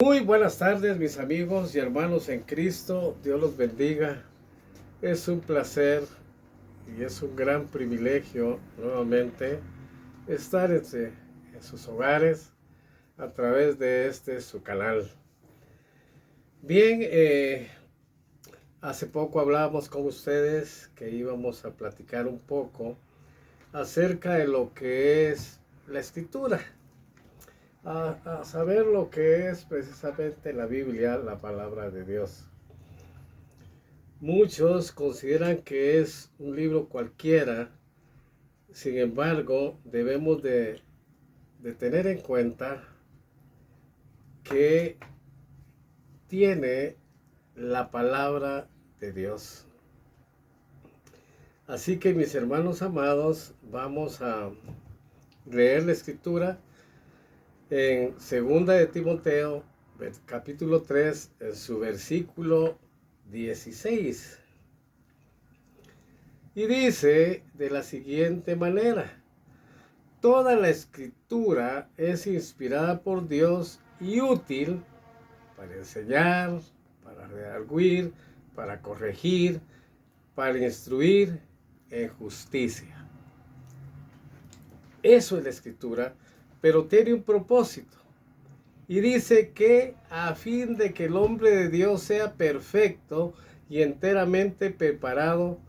Muy buenas tardes, mis amigos y hermanos en Cristo. Dios los bendiga. Es un placer y es un gran privilegio nuevamente estar en sus hogares a través de su canal. Bien, hace poco hablábamos con ustedes que íbamos a platicar un poco acerca de lo que es la Escritura. A saber lo que es precisamente la Biblia, la palabra de Dios. Muchos consideran que es un libro cualquiera, sin embargo, debemos de tener en cuenta que tiene la palabra de Dios. Así que, mis hermanos amados, vamos a leer la Escritura en 2 de Timoteo, capítulo 3, en su versículo 16. Y dice de la siguiente manera: toda la Escritura es inspirada por Dios y útil para enseñar, para redarguir, para corregir, para instruir en justicia. Eso es la Escritura, pero tiene un propósito. Y dice que a fin de que el hombre de Dios sea perfecto y enteramente preparado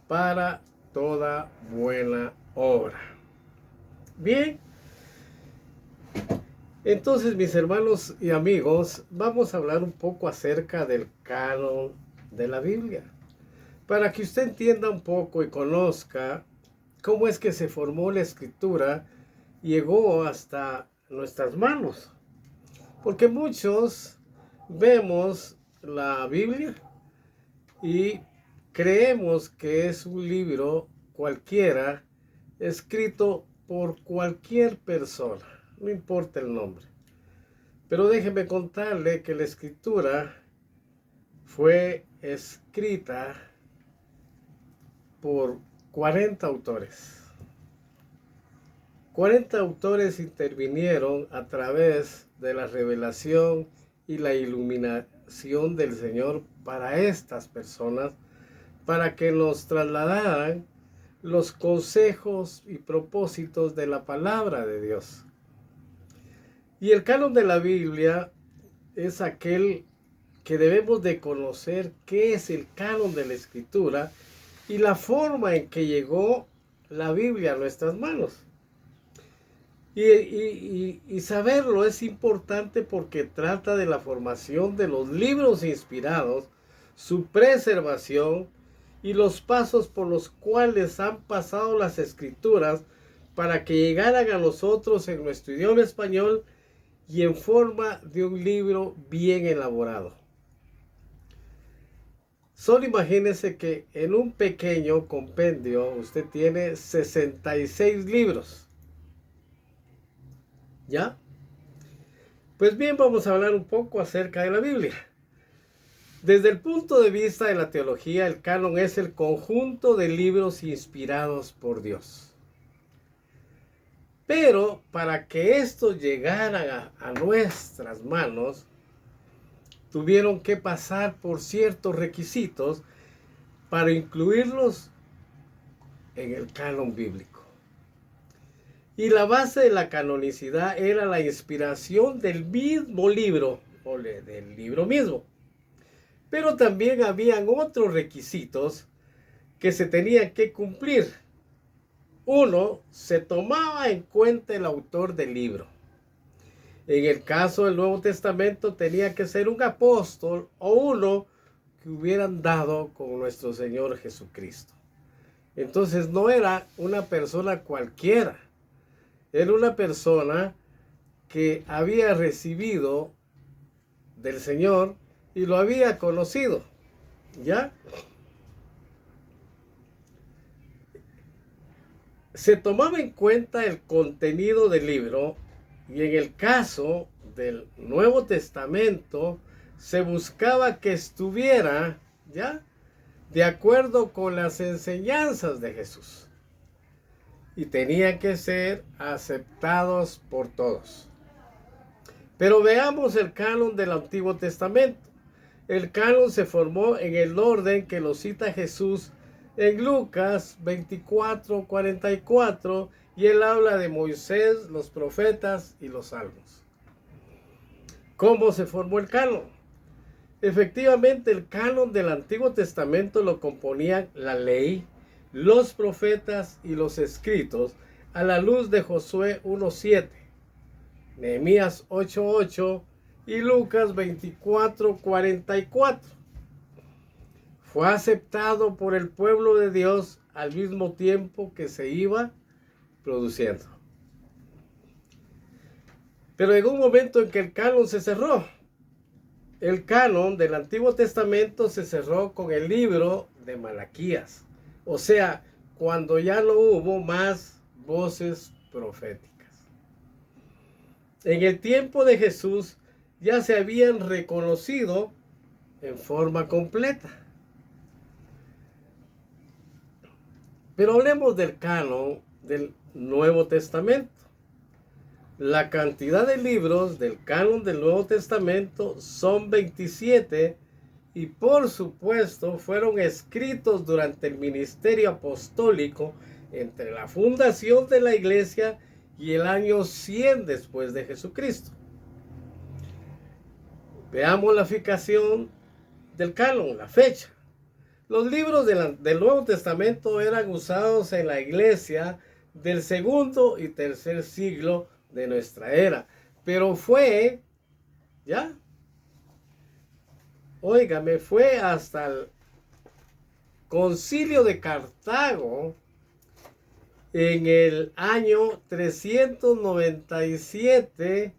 para toda buena obra. Bien, entonces, mis hermanos y amigos, vamos a hablar un poco acerca del canon de la Biblia, para que usted entienda un poco y conozca cómo es que se formó la Escritura y llegó hasta nuestras manos. Porque muchos vemos la Biblia y creemos que es un libro cualquiera escrito por cualquier persona, no importa el nombre. Pero déjeme contarle que la Escritura fue escrita por 40 autores. 40 autores intervinieron a través de la revelación y la iluminación del Señor para estas personas, para que nos trasladaran los consejos y propósitos de la palabra de Dios. Y el canon de la Biblia es aquel que debemos de conocer qué es el canon de la Escritura y la forma en que llegó la Biblia a nuestras manos. Y saberlo es importante porque trata de la formación de los libros inspirados, su preservación y los pasos por los cuales han pasado las Escrituras para que llegaran a nosotros en nuestro idioma español y en forma de un libro bien elaborado. Solo imagínese que en un pequeño compendio usted tiene 66 libros. ¿Ya? Pues bien, vamos a hablar un poco acerca de la Biblia. Desde el punto de vista de la teología, el canon es el conjunto de libros inspirados por Dios. Pero para que estos llegaran a nuestras manos, tuvieron que pasar por ciertos requisitos para incluirlos en el canon bíblico. Y la base de la canonicidad era la inspiración del mismo libro, o del libro mismo. Pero también habían otros requisitos que se tenían que cumplir. Uno, se tomaba en cuenta el autor del libro. En el caso del Nuevo Testamento tenía que ser un apóstol o uno que hubieran dado con nuestro Señor Jesucristo. Entonces no era una persona cualquiera. Era una persona que había recibido del Señor y lo había conocido, ¿ya? Se tomaba en cuenta el contenido del libro y en el caso del Nuevo Testamento se buscaba que estuviera, ¿ya?, de acuerdo con las enseñanzas de Jesús. Y tenían que ser aceptados por todos. Pero veamos el canon del Antiguo Testamento. El canon se formó en el orden que lo cita Jesús en Lucas 24:44, y él habla de Moisés, los profetas y los salmos. ¿Cómo se formó el canon? Efectivamente, el canon del Antiguo Testamento lo componían la ley, los profetas y los escritos a la luz de Josué 1:7, Nehemías 8:8 y Lucas 24:44. Fue aceptado por el pueblo de Dios al mismo tiempo que se iba produciendo. Pero llegó un momento en que el canon se cerró. El canon del Antiguo Testamento se cerró con el libro de Malaquías. O sea, cuando ya no hubo más voces proféticas. En el tiempo de Jesús ya se habían reconocido en forma completa. Pero hablemos del canon del Nuevo Testamento. La cantidad de libros del canon del Nuevo Testamento son 27 y por supuesto fueron escritos durante el ministerio apostólico entre la fundación de la iglesia y el año 100 después de Jesucristo. Veamos la fijación del canon, la fecha. Los libros del Nuevo Testamento eran usados en la iglesia del segundo y tercer siglo de nuestra era, pero fue, fue hasta el Concilio de Cartago en el año 397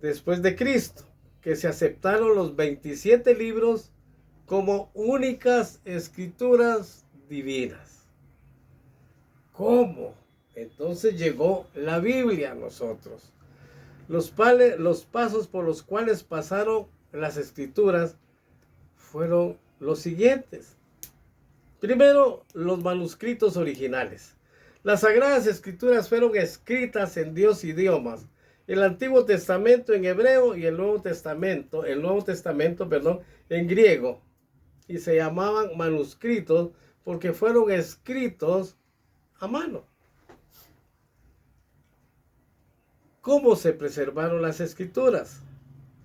después de Cristo, que se aceptaron los 27 libros como únicas escrituras divinas. ¿Cómo? Entonces llegó la Biblia a nosotros. Los pasos por los cuales pasaron las escrituras fueron los siguientes. Primero, los manuscritos originales. Las Sagradas Escrituras fueron escritas en 2 idiomas. El Antiguo Testamento en hebreo y el Nuevo Testamento, en griego. Y se llamaban manuscritos porque fueron escritos a mano. ¿Cómo se preservaron las escrituras?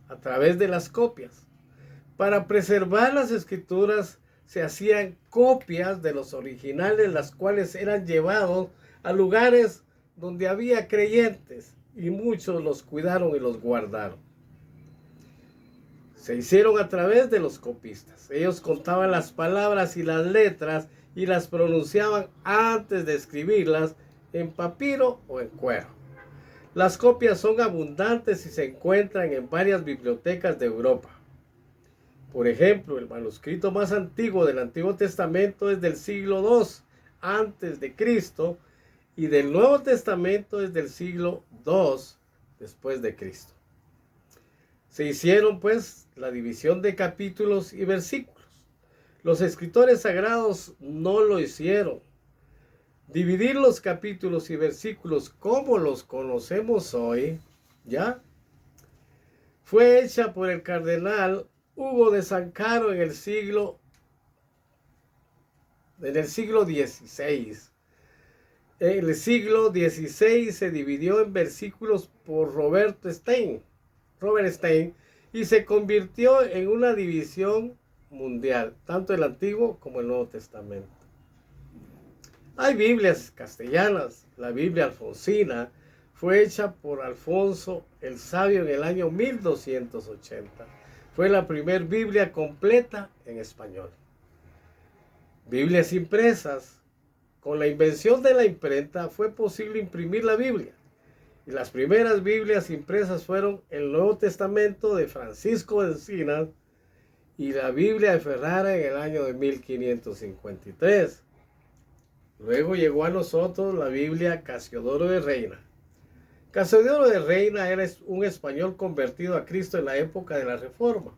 A través de las copias. Para preservar las escrituras se hacían copias de los originales, las cuales eran llevados a lugares donde había creyentes y muchos los cuidaron y los guardaron. Se hicieron a través de los copistas. Ellos contaban las palabras y las letras y las pronunciaban antes de escribirlas en papiro o en cuero. Las copias son abundantes y se encuentran en varias bibliotecas de Europa. Por ejemplo, el manuscrito más antiguo del Antiguo Testamento es del siglo II antes de Cristo y del Nuevo Testamento es del siglo II después de Cristo. Se hicieron pues la división de capítulos y versículos. Los escritores sagrados no lo hicieron. Dividir los capítulos y versículos como los conocemos hoy, fue hecha por el cardenal Hugo de San Caro en el siglo XVI. En el siglo XVI se dividió en versículos por Robert Stein, y se convirtió en una división mundial, tanto el Antiguo como el Nuevo Testamento. Hay Biblias castellanas. La Biblia alfonsina fue hecha por Alfonso el Sabio en el año 1280. Fue la primera Biblia completa en español. Biblias impresas. Con la invención de la imprenta fue posible imprimir la Biblia. Y las primeras Biblias impresas fueron el Nuevo Testamento de Francisco de Encinas y la Biblia de Ferrara en el año de 1553. Luego llegó a nosotros la Biblia Casiodoro de Reina. Casiodoro de Reina era un español convertido a Cristo en la época de la Reforma.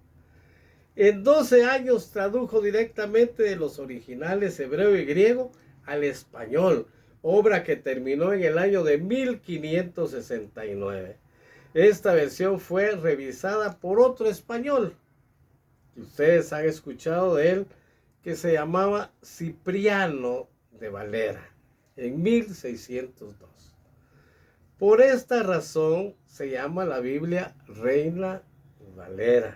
En 12 años tradujo directamente de los originales hebreo y griego al español, obra que terminó en el año de 1569. Esta versión fue revisada por otro español, que ustedes han escuchado de él, que se llamaba Cipriano de Valera, en 1602. Por esta razón se llama la Biblia Reina Valera.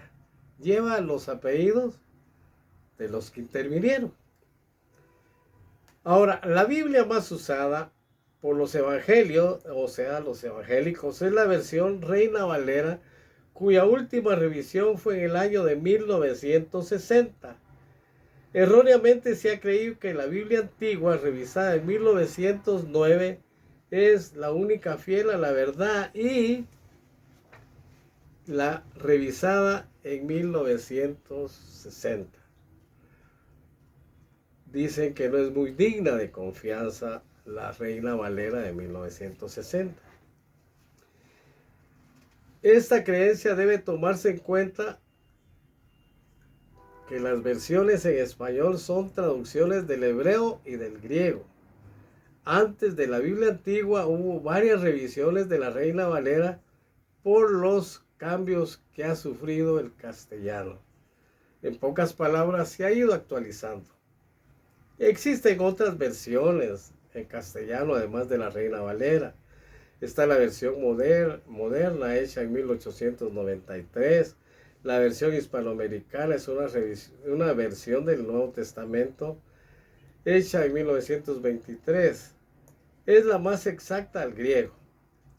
Lleva los apellidos de los que intervinieron. Ahora, la Biblia más usada por los evangelios, o sea, los evangélicos, es la versión Reina Valera, cuya última revisión fue en el año de 1960. Erróneamente se ha creído que la Biblia antigua, revisada en 1909, es la única fiel a la verdad, y la revisada en 1960 dicen que no es muy digna de confianza la Reina Valera de 1960. Esta creencia debe tomarse en cuenta que las versiones en español son traducciones del hebreo y del griego. Antes de la Biblia antigua hubo varias revisiones de la Reina Valera por los cambios que ha sufrido el castellano. En pocas palabras, se ha ido actualizando. Existen otras versiones en castellano además de la Reina Valera. Está la versión moderna hecha en 1893. La versión hispanoamericana es una versión del Nuevo Testamento hecha en 1923. Es la más exacta al griego.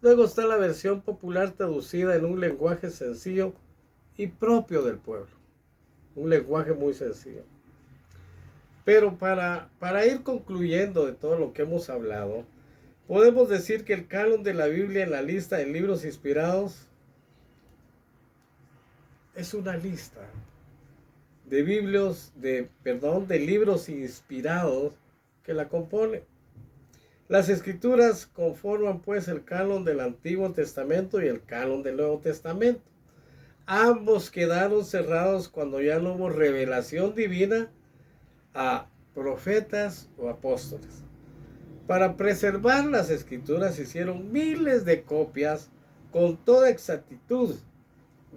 Luego está la versión popular traducida en un lenguaje sencillo y propio del pueblo. Un lenguaje muy sencillo. Pero para ir concluyendo de todo lo que hemos hablado, podemos decir que el canon de la Biblia en la lista de libros inspirados es una lista de libros inspirados que la componen. Las escrituras conforman pues el canon del Antiguo Testamento y el canon del Nuevo Testamento. Ambos quedaron cerrados cuando ya no hubo revelación divina a profetas o apóstoles. Para preservar las escrituras se hicieron miles de copias con toda exactitud,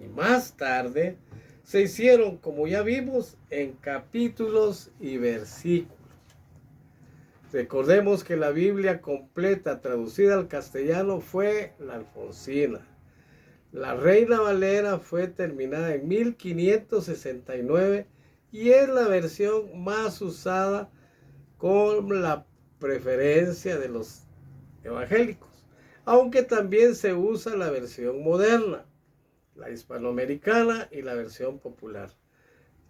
y más tarde se hicieron, como ya vimos, en capítulos y versículos. Recordemos que la Biblia completa traducida al castellano fue la Alfonsina. La Reina Valera fue terminada en 1569 y es la versión más usada con la preferencia de los evangélicos, aunque también se usa la versión moderna, la hispanoamericana y la versión popular.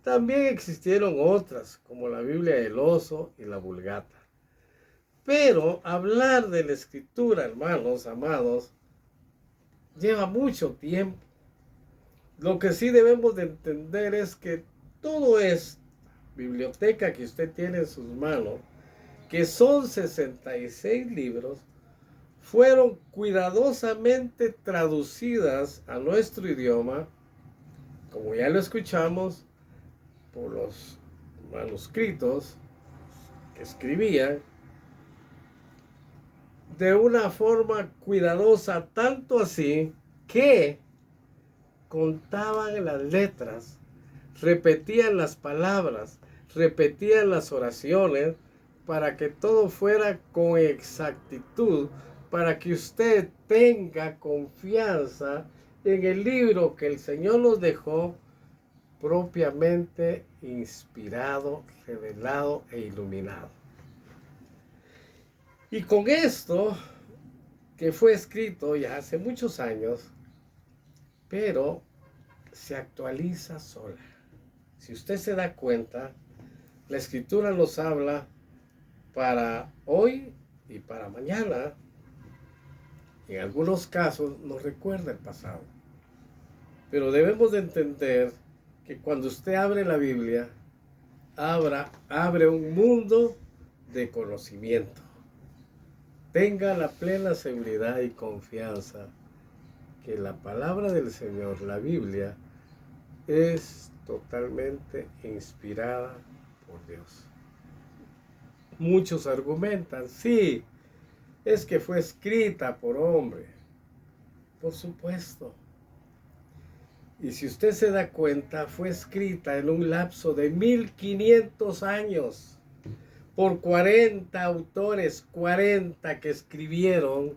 También existieron otras, como la Biblia del Oso y la Vulgata. Pero hablar de la escritura, hermanos amados, lleva mucho tiempo. Lo que sí debemos de entender es que todo es biblioteca que usted tiene en sus manos, que son 66 libros, fueron cuidadosamente traducidas a nuestro idioma, como ya lo escuchamos, por los manuscritos que escribían, de una forma cuidadosa, tanto así que contaban las letras, repetían las palabras, repetían las oraciones, para que todo fuera con exactitud, para que usted tenga confianza en el libro que el Señor nos dejó, propiamente inspirado, revelado e iluminado. Y con esto, que fue escrito ya hace muchos años, pero se actualiza sola. Si usted se da cuenta, la escritura nos habla para hoy y para mañana. En algunos casos nos recuerda el pasado. Pero debemos de entender que cuando usted abre la Biblia, abre un mundo de conocimiento. Tenga la plena seguridad y confianza que la palabra del Señor, la Biblia, es totalmente inspirada por Dios. Muchos argumentan, sí, es que fue escrita por hombre. Por supuesto. Y si usted se da cuenta, fue escrita en un lapso de 1500 años por 40 autores, 40 que escribieron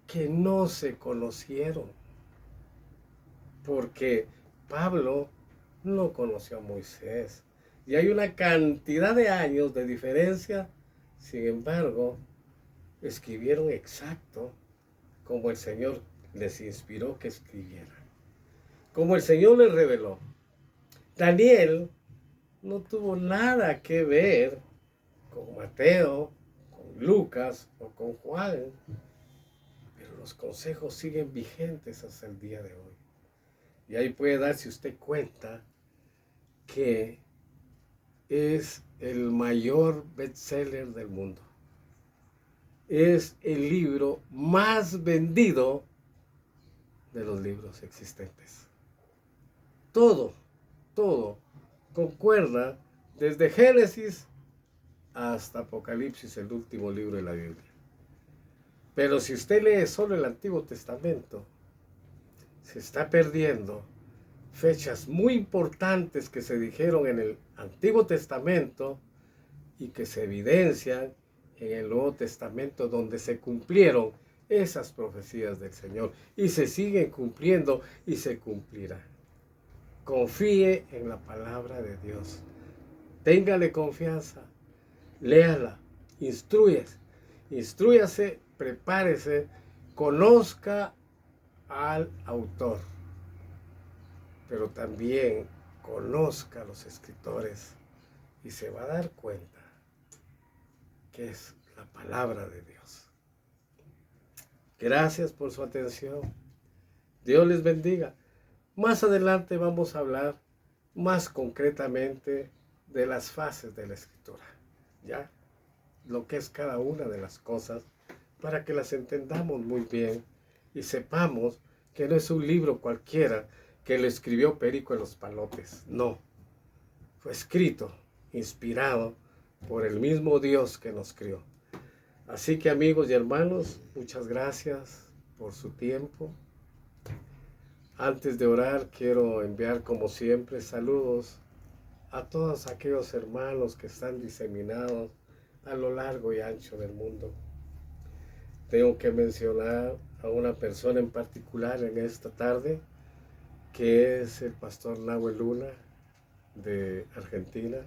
que no se conocieron. Porque Pablo no conoció a Moisés. Y hay una cantidad de años de diferencia. Sin embargo, escribieron exacto como el Señor les inspiró que escribieran. Como el Señor les reveló. Daniel no tuvo nada que ver con Mateo, con Lucas o con Juan. Pero los consejos siguen vigentes hasta el día de hoy. Y ahí puede darse usted cuenta que es el mayor bestseller del mundo. Es el libro más vendido de los libros existentes. Todo concuerda desde Génesis hasta Apocalipsis, el último libro de la Biblia. Pero si usted lee solo el Antiguo Testamento, se está perdiendo fechas muy importantes que se dijeron en el Antiguo Testamento y que se evidencian en el Nuevo Testamento, donde se cumplieron esas profecías del Señor y se siguen cumpliendo y se cumplirán. Confíe en la palabra de Dios. Téngale confianza. Léala. Instrúyase, prepárese, conozca al autor, pero también conozca a los escritores y se va a dar cuenta que es la palabra de Dios. Gracias por su atención. Dios les bendiga. Más adelante vamos a hablar más concretamente de las fases de la escritura, ¿ya? Lo que es cada una de las cosas para que las entendamos muy bien y sepamos que no es un libro cualquiera que lo escribió Perico en los Palotes. No, fue escrito, inspirado por el mismo Dios que nos crió. Así que amigos y hermanos, muchas gracias por su tiempo. Antes de orar, quiero enviar como siempre saludos a todos aquellos hermanos que están diseminados a lo largo y ancho del mundo. Tengo que mencionar a una persona en particular en esta tarde, que es el pastor Nahuel Luna de Argentina.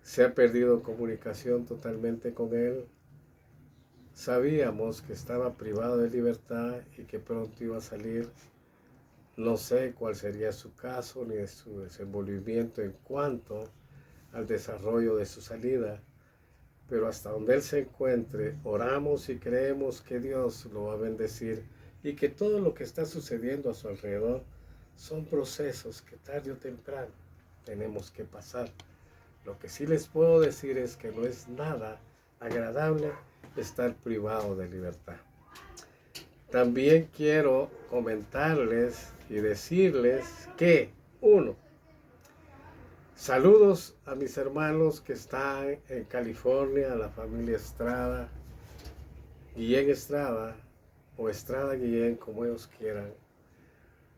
Se ha perdido comunicación totalmente con él. Sabíamos que estaba privado de libertad y que pronto iba a salir. No sé cuál sería su caso ni su desenvolvimiento en cuanto al desarrollo de su salida, pero hasta donde él se encuentre, oramos y creemos que Dios lo va a bendecir y que todo lo que está sucediendo a su alrededor son procesos que tarde o temprano tenemos que pasar. Lo que sí les puedo decir es que no es nada agradable estar privado de libertad. También quiero comentarles y decirles que, uno, saludos a mis hermanos que están en California, a la familia Estrada, Guillén Estrada, o Estrada Guillén, como ellos quieran.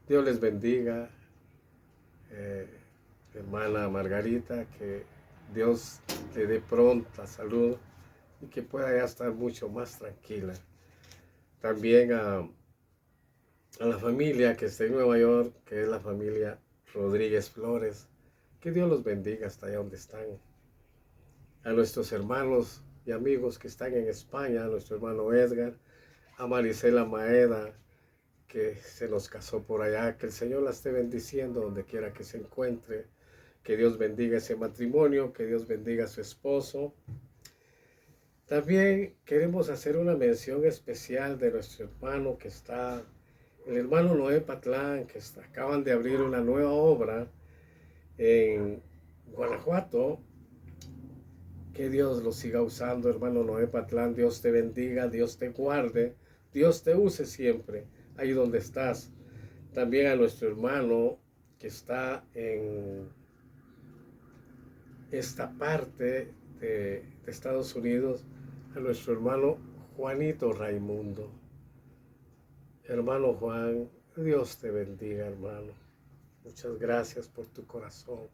Dios les bendiga, hermana Margarita, que Dios le dé pronta salud y que pueda ya estar mucho más tranquila. También a la familia que está en Nueva York, que es la familia Rodríguez Flores, que Dios los bendiga hasta allá donde están. A nuestros hermanos y amigos que están en España, a nuestro hermano Edgar, a Marisela Maeda, que se nos casó por allá, que el Señor la esté bendiciendo donde quiera que se encuentre, que Dios bendiga ese matrimonio, que Dios bendiga a su esposo. También queremos hacer una mención especial de nuestro hermano que está, el hermano Noé Patlán, que acaban de abrir una nueva obra en Guanajuato. Que Dios lo siga usando, hermano Noé Patlán. Dios te bendiga, Dios te guarde, Dios te use siempre ahí donde estás. También a nuestro hermano que está en esta parte de Estados Unidos, a nuestro hermano Juanito Raimundo. Hermano Juan, Dios te bendiga, hermano. Muchas gracias por tu corazón.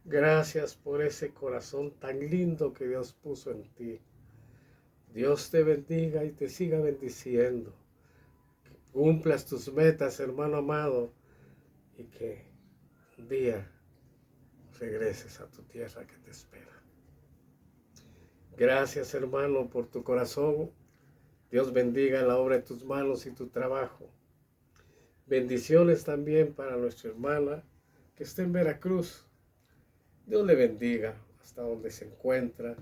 Gracias por ese corazón tan lindo que Dios puso en ti. Dios te bendiga y te siga bendiciendo. Que cumplas tus metas, hermano amado, y que un día regreses a tu tierra que te espera. Gracias, hermano, por tu corazón. Dios bendiga la obra de tus manos y tu trabajo. Bendiciones también para nuestra hermana que está en Veracruz. Dios le bendiga hasta donde se encuentra.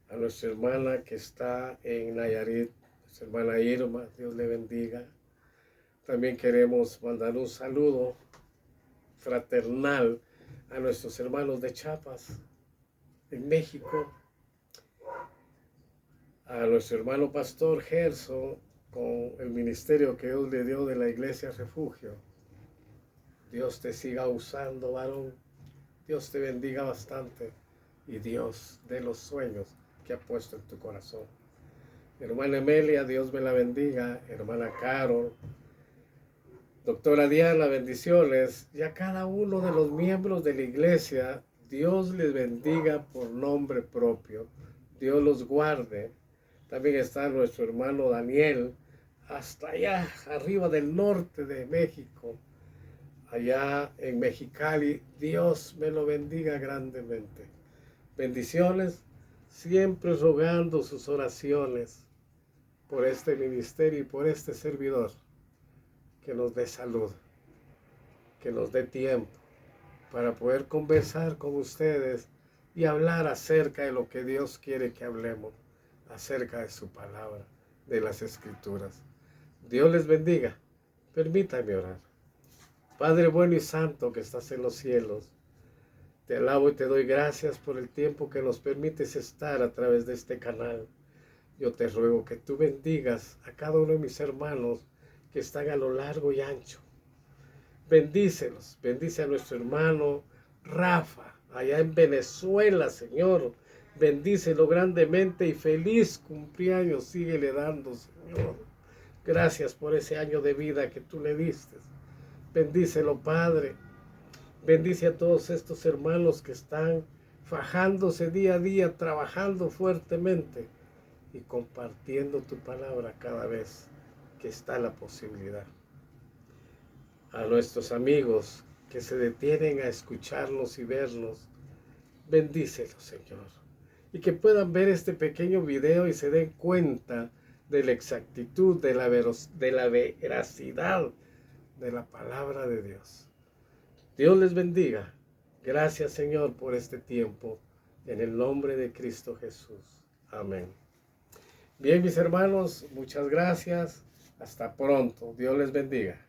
A nuestra hermana que está en Nayarit, nuestra hermana Irma, Dios le bendiga. También queremos mandar un saludo fraternal a nuestros hermanos de Chiapas, en México, a nuestro hermano pastor Gerson, con el ministerio que Dios le dio de la Iglesia Refugio. Dios te siga usando, varón. Dios te bendiga bastante y Dios dé los sueños que ha puesto en tu corazón. Hermana Emelia, Dios me la bendiga. Hermana Carol, doctora Diana, bendiciones. Y a cada uno de los miembros de la iglesia, Dios les bendiga por nombre propio. Dios los guarde. También está nuestro hermano Daniel, hasta allá, arriba del norte de México, allá en Mexicali. Dios me lo bendiga grandemente. Bendiciones, siempre rogando sus oraciones por este ministerio y por este servidor, que nos dé salud, que nos dé tiempo para poder conversar con ustedes y hablar acerca de lo que Dios quiere que hablemos, acerca de su palabra, de las Escrituras. Dios les bendiga. Permítame orar. Padre bueno y santo que estás en los cielos, te alabo y te doy gracias por el tiempo que nos permites estar a través de este canal. Yo te ruego que tú bendigas a cada uno de mis hermanos que están a lo largo y ancho. Bendícelos, bendice a nuestro hermano Rafa, allá en Venezuela, Señor. Bendícelo grandemente y feliz cumpleaños síguele dando, Señor. Gracias por ese año de vida que tú le diste. Bendícelo, Padre. Bendice a todos estos hermanos que están fajándose día a día, trabajando fuertemente y compartiendo tu palabra cada vez que está la posibilidad. A nuestros amigos que se detienen a escucharnos y vernos, bendícelos, Señor. Y que puedan ver este pequeño video y se den cuenta de la exactitud, de la veracidad de la palabra de Dios. Dios les bendiga. Gracias, Señor, por este tiempo. En el nombre de Cristo Jesús. Amén. Bien, mis hermanos, muchas gracias. Hasta pronto. Dios les bendiga.